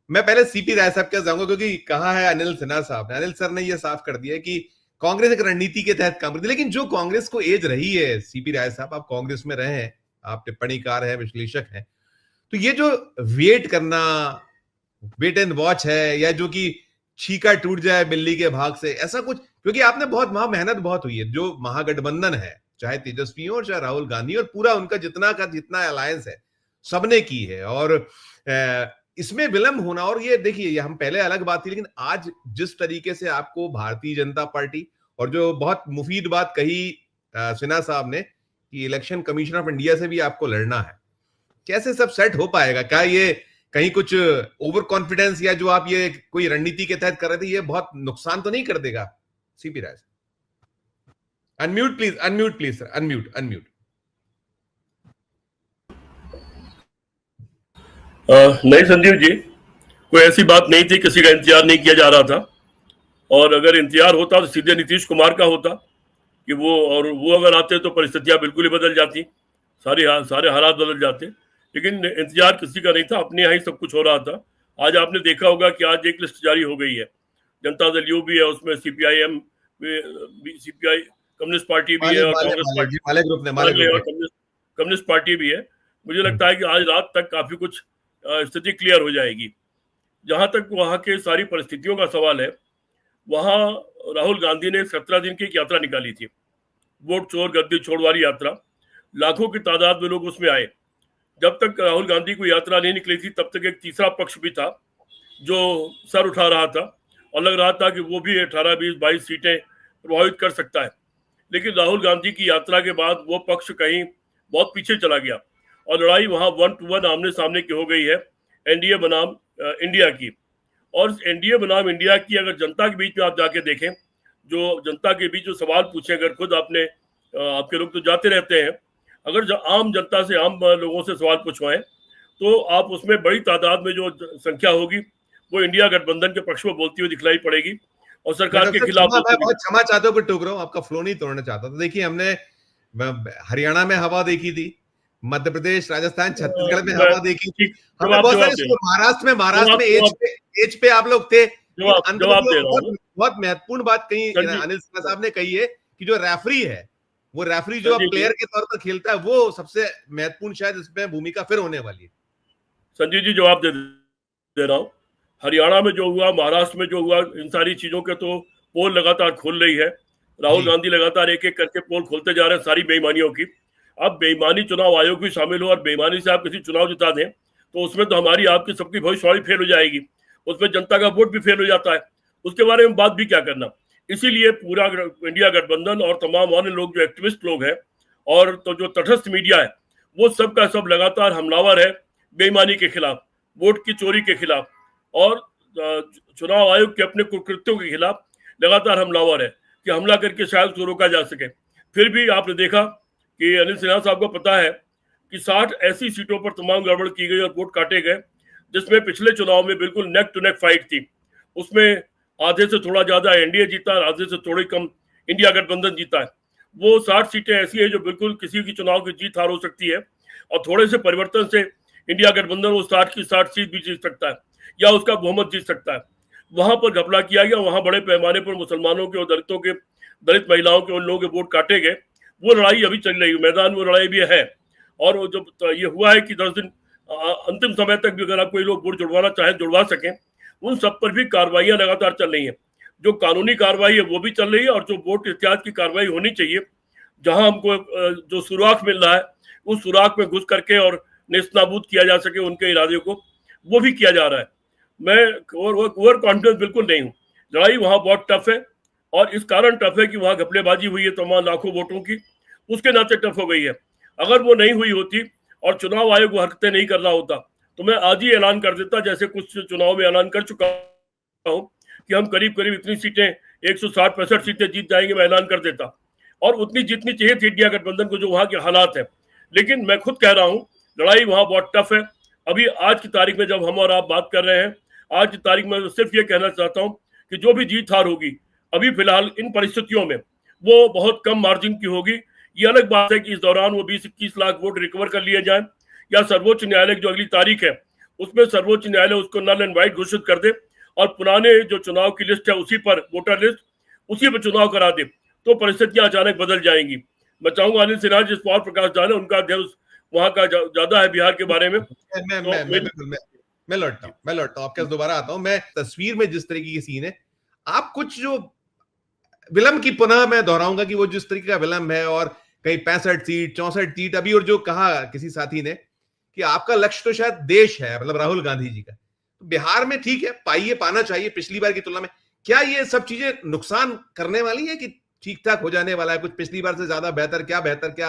मैं पहले सीपी राय साहब के जाऊंगा, क्योंकि कहा है अनिल सिन्हा साहब ने, अनिल सर ने यह साफ कर दिया है कि कांग्रेस एक रणनीति के तहत काम करती है। लेकिन जो कांग्रेस को एज रही है, सीपी राय साहब आप कांग्रेस में रहे हैं, आप टिप्पणीकार है, विश्लेषक है, तो ये जो वेट करना, वेट एंड वॉच है, या जो कि छीका टूट जाए बिल्ली के भाग से, ऐसा कुछ, क्योंकि आपने बहुत वहां मेहनत बहुत हुई है, जो महागठबंधन है, चाहे तेजस्वी हो चाहे राहुल गांधी, और पूरा उनका जितना का जितना अलायंस है सबने की है, और इसमें विलंब होना, और ये देखिए, ये हम पहले अलग बात थी, लेकिन आज जिस तरीके से आपको भारतीय जनता पार्टी, और जो बहुत मुफीद बात कही सिन्हा साहब ने कि इलेक्शन कमीशन ऑफ इंडिया से भी आपको लड़ना है, कैसे सब सेट हो पाएगा? क्या ये कहीं कुछ ओवर कॉन्फिडेंस, या जो आप ये कोई रणनीति के तहत कर रहे थे, ये बहुत नुकसान तो नहीं कर देगा? CP Rai, unmute please sir, unmute. नहीं संजीव जी, कोई ऐसी बात नहीं थी, किसी का इंतजार नहीं किया जा रहा था। और अगर इंतजार होता तो सीधे नीतीश कुमार का होता कि वो अगर आते तो परिस्थितियां बिल्कुल ही बदल जाती, सारे हालात बदल जाते। लेकिन इंतजार किसी का नहीं था, अपने यहाँ ही सब कुछ हो रहा था। आज आपने देखा होगा कि आज एक लिस्ट जारी हो गई है, जनता दल यू भी है, उसमें सीपीआईएम, सीपीआई, कम्युनिस्ट पार्टी भी है, और कांग्रेस पार्टी, कम्युनिस्ट पार्टी भी है। मुझे लगता है कि आज रात तक काफी कुछ स्थिति क्लियर हो जाएगी। जहां तक वहां के सारी परिस्थितियों का सवाल है, वहां राहुल गांधी ने 17 दिन की एक यात्रा निकाली थी, वोट चोर गद्दी छोड़ वाली यात्रा। लाखों की तादाद में लोग उसमें आए। जब तक राहुल गांधी को यात्रा नहीं निकली थी, तब तक एक तीसरा पक्ष भी था जो सर उठा रहा था, और लग रहा था कि वो भी 18, 20, 22 सीटें प्रभावित कर सकता है। लेकिन राहुल गांधी की यात्रा के बाद वो पक्ष कहीं बहुत पीछे चला गया, और लड़ाई वहां 1 to 1 आमने सामने की हो गई है, एनडीए बनाम इंडिया की। और एनडीए बनाम इंडिया की अगर जनता के बीच में आप जाके देखें, जो जनता के बीच जो सवाल पूछे, अगर खुद आपके लोग तो जाते रहते हैं, अगर आम जनता से, आम लोगों से सवाल पूछवाएं, तो आप उसमें बड़ी तादाद में जो संख्या होगी वो इंडिया गठबंधन के पक्ष में बोलती हुई दिखलाई पड़ेगी, और सरकार के खिलाफ। मैं बहुत क्षमा चाहता हूँ कि टोक रहा हूँ, आपका फ्लो नहीं तोड़ना चाहता था। देखिए, हमने हरियाणा में हवा देखी थी, मध्य प्रदेश, राजस्थान, छत्तीसगढ़ में हवा देखी थी, हमने बहुत सारे, महाराष्ट्र में एज पे आप लोग थे। बहुत महत्वपूर्ण बात कही अनिल सिन्हा साहब ने कही है कि जो रेफरी है, वो रेफरी जो प्लेयर के तौर पर खेलता है, वो सबसे महत्वपूर्ण शायद इसमें भूमिका फिर होने वाली है। संजीव जी, जवाब दे रहा हूँ। हरियाणा में जो हुआ, महाराष्ट्र में जो हुआ, इन सारी चीजों के तो पोल लगातार खोल रही है। राहुल गांधी लगातार एक एक करके पोल खोलते जा रहे हैं सारी बेईमानियों की। अब बेईमानी चुनाव आयोग भी शामिल हो और बेईमानी से आप किसी चुनाव जिता दें, तो उसमें तो हमारी आपकी सबकी भविष्यवाणी फेल हो जाएगी, उसमें जनता का वोट भी फेल हो जाता है। उसके बारे में बात भी क्या करना। इसीलिए पूरा इंडिया गठबंधन और तमाम अन्य लोग, जो एक्टिविस्ट लोग हैं, और तो जो तटस्थ मीडिया है, वो सब का सब लगातार हमलावर है बेईमानी के खिलाफ, वोट की चोरी के खिलाफ, और चुनाव आयोग के अपने कुकृत्यों के खिलाफ लगातार हमलावर है कि हमला करके शायद उसको रोका जा सके। फिर भी आपने देखा कि अनिल सिन्हा साहब को पता है कि 60 ऐसी सीटों पर तमाम गड़बड़ की गई और वोट काटे गए, जिसमें पिछले चुनाव में बिल्कुल नेक टू नेक फाइट थी। उसमें आधे से थोड़ा ज्यादा एनडीए जीता, आधे से थोड़ी कम इंडिया गठबंधन जीता है। वो 60 सीटें ऐसी है जो बिल्कुल किसी की चुनाव की जीत हार हो सकती है, और थोड़े से परिवर्तन से इंडिया गठबंधन वो 60 की 60 सीट भी जीत सकता है, या उसका बहुमत जीत सकता है। वहां पर घपला किया गया, वहां बड़े पैमाने पर मुसलमानों के और दलितों के, दलित महिलाओं के, उन लोगों के वोट काटे गए। वो लड़ाई अभी चल रही है, मैदान में लड़ाई भी है। और वो जब ये हुआ है कि 10 दिन अंतिम समय तक भी अगर आप कोई लोग वोट जुड़वाना चाहें, जुड़वा सकें, उन सब पर भी कार्रवाइयां लगातार चल रही हैं। जो कानूनी कार्रवाई है वो भी चल रही है, और जो वोट एहतियात की कार्रवाई होनी चाहिए, जहां हमको जो सुराख मिल रहा है, उस सुराख में घुस करके और नेस्तनाबूद किया जा सके उनके इरादे को, वो भी किया जा रहा है। मैं ओवर कॉन्फिडेंस बिल्कुल नहीं हूँ। लड़ाई वहां बहुत टफ है, और इस कारण टफ है कि वहां घपलेबाजी हुई है तमाम लाखों वोटों की, उसके नाते टफ हो गई है। अगर वो नहीं हुई होती और चुनाव आयोग वो हरकतें नहीं कर रहा होता, तो मैं आज ही ऐलान कर देता, जैसे कुछ चुनाव में ऐलान कर चुका हूं कि हम करीब करीब इतनी सीटें, 160-65 सीटें जीत जाएंगे, मैं ऐलान कर देता। और उतनी जीतनी चाहिए थी इंडिया गठबंधन को, जो वहां के हालात है। लेकिन मैं खुद कह रहा हूं, लड़ाई वहां बहुत टफ है। अभी आज की तारीख में जब हम और आप बात कर रहे हैं, आज की तारीख में सिर्फ ये कहना चाहता हूं कि जो भी जीत हार होगी अभी फिलहाल इन परिस्थितियों में, वो बहुत कम मार्जिन की होगी। ये अलग बात है कि इस दौरान वो 20-21 लाख वोट रिकवर कर लिए जाएं, या सर्वोच्च न्यायालय की जो अगली तारीख है उसमें सर्वोच्च न्यायालय उसको नल एंड वाइट घोषित कर दे और पुराने जो चुनाव की लिस्ट है उसी पर वोटर लिस्ट उसी पर चुनाव करा दे, तो परिस्थितियां अचानक बदल जाएंगी। मैं चाहूंगा अनिल सिन्हा जिस और प्रकाश जाने उनका अध्ययन वहां का ज्यादा है बिहार के बारे में। मैं लौटता हूँ आपके पास दोबारा आता हूँ। मैं तस्वीर में जिस तरीके की सीन है, आप कुछ जो विलंब की पुनः मैं दोहराऊंगा कि वो जिस तरीके का विलंब है और कहीं 65 सीट 64 सीट अभी, और जो कहा किसी साथी ने कि आपका लक्ष्य तो शायद देश है, मतलब राहुल गांधी जी का, तो बिहार में ठीक है पाइए, पाना चाहिए पिछली बार की तुलना में। क्या ये सब चीजें नुकसान करने वाली है कि ठीक ठाक हो जाने वाला है कुछ पिछली बार से ज्यादा बेहतर? क्या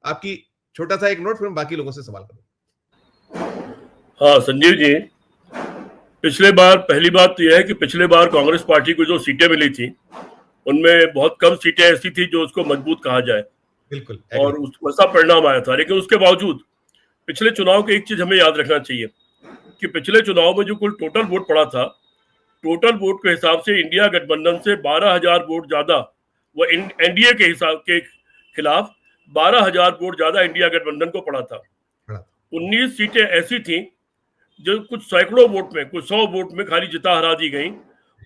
आपकी छोटा सा एक नोट, फिर बाकी लोगों से सवाल करूं। हाँ संजीव जी, पिछले बार पहली बात तो यह है कि पिछले बार कांग्रेस पार्टी को जो सीटें मिली थी उनमें बहुत कम सीटें ऐसी थी जो उसको मजबूत कहा जाए, बिल्कुल, और वैसा परिणाम आया था। लेकिन उसके बावजूद पिछले चुनाव की एक चीज हमें याद रखना चाहिए कि पिछले चुनाव में जो कुल टोटल वोट पड़ा था, टोटल वोट के हिसाब से इंडिया गठबंधन से 12,000 वोट ज्यादा, वो एनडीए के हिसाब के खिलाफ 12,000 वोट ज्यादा इंडिया गठबंधन को पड़ा था। 19 सीटें ऐसी थी जो कुछ सैकड़ों वोट में, कुछ 100 वोट में खाली जिता हरा दी गई,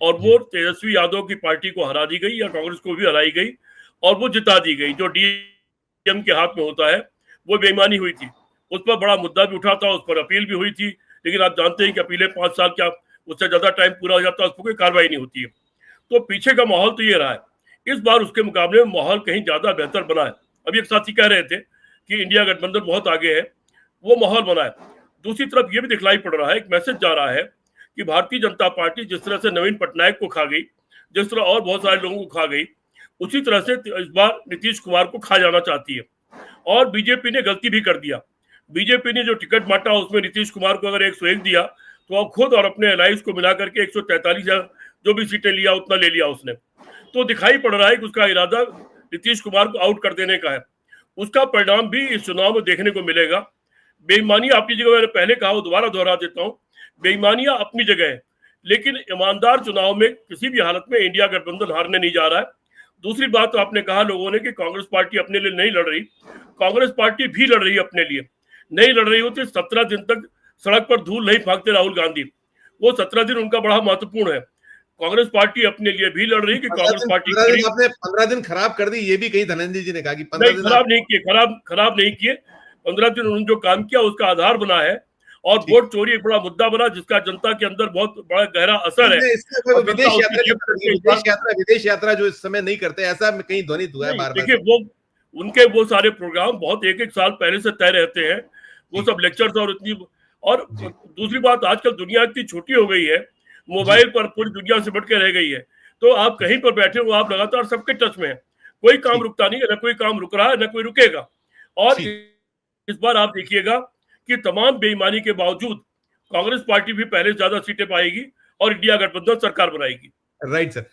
और वो तेजस्वी यादव की पार्टी को हरा दी गई या कांग्रेस को भी हराई गई और वो जिता दी गई। जो डीएम के हाथ में होता है वो बेईमानी हुई थी, उस पर बड़ा मुद्दा भी उठा था, उस पर अपील भी हुई थी। लेकिन आप जानते हैं कि अपीलें 5 साल क्या उससे ज्यादा टाइम पूरा हो जाता है, उस पर कोई कार्रवाई नहीं होती है। तो पीछे का माहौल तो ये रहा है। इस बार उसके मुकाबले में माहौल कहीं ज्यादा बेहतर बना है। अभी एक साथी कह रहे थे कि इंडिया गठबंधन बहुत आगे है, वो माहौल बना है। दूसरी तरफ ये भी दिखलाई पड़ रहा है, एक मैसेज जा रहा है कि भारतीय जनता पार्टी जिस तरह से नवीन पटनायक को खा गई, जिस तरह और बहुत सारे लोगों को खा गई, उसी तरह से इस बार नीतीश कुमार को खा जाना चाहती है। और बीजेपी ने गलती भी कर दिया। बीजेपी ने जो टिकट बांटा उसमें नीतीश कुमार को अगर 101 दिया तो अब खुद और अपने अलायंस को मिला करके 143 जो भी सीटें लिया उतना ले लिया उसने। तो दिखाई पड़ रहा है कि उसका इरादा नीतीश कुमार को आउट कर देने का है। उसका परिणाम भी इस चुनाव में देखने को मिलेगा। बेईमानी अपनी जगह, मैंने पहले कहा वो दोबारा दोहरा देता हूँ, बेईमानियां अपनी जगह है, लेकिन ईमानदार चुनाव में किसी भी हालत में इंडिया गठबंधन हारने नहीं जा रहा है। दूसरी बात तो आपने कहा लोगों ने कि कांग्रेस पार्टी अपने लिए नहीं लड़ रही। कांग्रेस पार्टी भी लड़ रही है अपने लिए। नहीं लड़ रही होती 17 दिन तक सड़क पर धूल नहीं फांकते राहुल गांधी। वो 17 दिन उनका बड़ा महत्वपूर्ण है। कांग्रेस पार्टी अपने लिए भी लड़ रही कि कांग्रेस पार्टी आपने 15 दिन खराब कर दी, ये भी कहीं धनंजय जी ने कहा कि 15 दिन खराब नहीं किए, खराब नहीं किए। 15 दिन उन्होंने जो काम किया उसका आधार बना है, और वोट चोरी एक बड़ा मुद्दा बना जिसका जनता के अंदर बहुत बड़ा गहरा असर है। विदेश यात्रा जो इस समय नहीं करते, ऐसा कहीं ध्वनित हुआ है बार-बार। देखिए वो सारे प्रोग्राम बहुत एक साल पहले से तय रहते हैं, वो सब लेक्चर्स और इतनी। और दूसरी बात, आजकल दुनिया इतनी छोटी हो गई है, मोबाइल पर पूरी दुनिया से बढ़ के रह गई है। तो आप कहीं पर बैठे हो, आप लगातार सबके टच में है, कोई काम रुकता नहीं है, न कोई काम रुक रहा है, न कोई रुकेगा। और इस बार आप देखिएगा कि तमाम बेईमानी के बावजूद कांग्रेस पार्टी भी पहले ज्यादा सीटें पाएगी और इंडिया गठबंधन सरकार बनाएगी। Right sir.